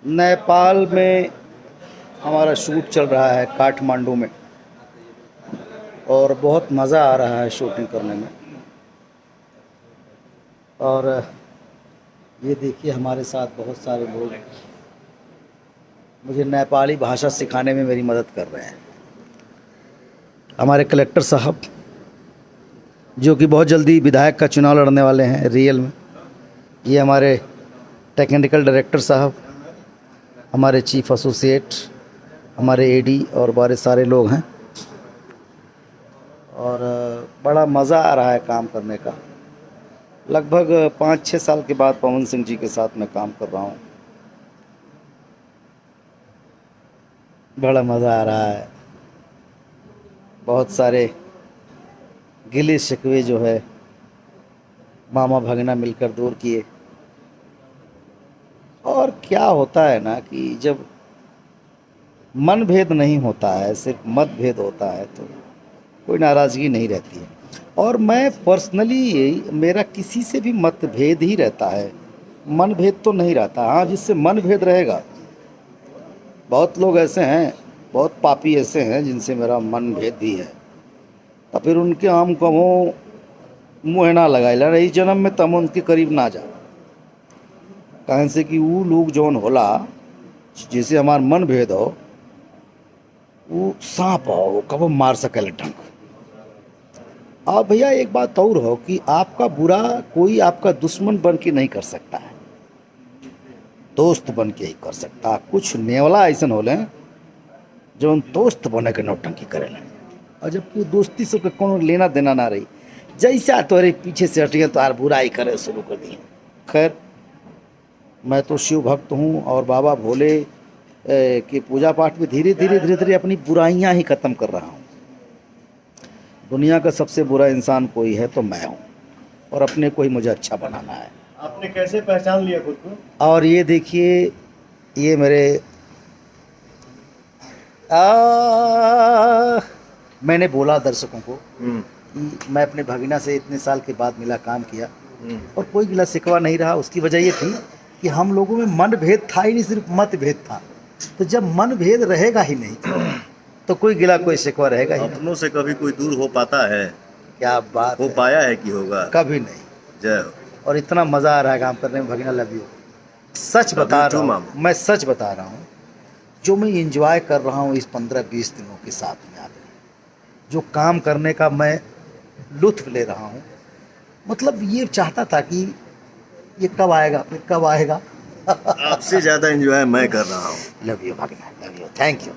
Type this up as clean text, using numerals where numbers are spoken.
नेपाल में हमारा शूट चल रहा है काठमांडू में, और बहुत मज़ा आ रहा है शूटिंग करने में। और ये देखिए हमारे साथ बहुत सारे लोग मुझे नेपाली भाषा सिखाने में मेरी मदद कर रहे हैं। हमारे कलेक्टर साहब जो कि बहुत जल्दी विधायक का चुनाव लड़ने वाले हैं रियल में, ये हमारे टेक्निकल डायरेक्टर साहब, हमारे चीफ एसोसिएट, हमारे एडी और बड़े सारे लोग हैं। और बड़ा मज़ा आ रहा है काम करने का। लगभग 5-6 साल के बाद पवन सिंह जी के साथ मैं काम कर रहा हूँ। बड़ा मज़ा आ रहा है। बहुत सारे गिले शिकवे जो है मामा भगना मिलकर दूर किए। और क्या होता है ना कि जब मनभेद नहीं होता है, सिर्फ मतभेद होता है, तो कोई नाराज़गी नहीं रहती है। और मैं पर्सनली मेरा किसी से भी मतभेद ही रहता है, मनभेद तो नहीं रहता। हाँ, जिससे मनभेद रहेगा, बहुत लोग ऐसे हैं, बहुत पापी ऐसे हैं जिनसे मेरा मनभेद भी है, तो फिर उनके हम कहूँ मुँह ना लगाइला, रही जन्म में तम उनके करीब ना जा। कहें से कि वो लोग जौन होला जैसे हमार मन भेद हो, वो सांप हो, वो कब मार सकेला डंक। और भैया एक बात और हो कि आपका बुरा कोई आपका दुश्मन बन के नहीं कर सकता है, दोस्त बन के ही कर सकता है। कुछ नेवला ऐसा होले जो दोस्त बने के नौटंकी करेला, और जबकि दोस्ती से कोनो लेना देना ना रही, जैसा तोरे पीछे से हटिए तो यार बुराई करे शुरू कर दिए। खैर, मैं तो शिव भक्त हूँ और बाबा भोले की पूजा पाठ में धीरे धीरे अपनी बुराइयां ही ख़त्म कर रहा हूँ। दुनिया का सबसे बुरा इंसान कोई है तो मैं हूँ, और अपने को ही मुझे अच्छा बनाना है। आपने कैसे पहचान लिया खुद को? और ये देखिए, ये मेरे मैंने बोला दर्शकों को कि मैं अपने भगिना से इतने साल के बाद मिला, काम किया, और कोई गिला शिकवा नहीं रहा। उसकी वजह ये थी कि हम लोगों में मनभेद था ही नहीं, सिर्फ मतभेद था। तो जब मनभेद रहेगा ही नहीं तो कोई गिला कोई शिकवा रहेगा ही नहीं। अपनों से कभी कोई दूर हो पाता है? क्या बात हो है। पाया है कि होगा? कभी नहीं। जय हो। और इतना मज़ा आ रहा है काम करने में भगिना, लव यू। सच बता रहा हूँ, मैं सच बता रहा हूँ, जो मैं एंजॉय कर रहा हूँ इस 15-20 दिनों के साथ में आपके, जो काम करने का मैं लुत्फ़ ले रहा हूँ, मतलब ये चाहता था कि ये कब आएगा, फिर कब आएगा। आपसे ज़्यादा एंजॉय मैं कर रहा हूँ। लव यू भगिना, लव यू, थैंक यू।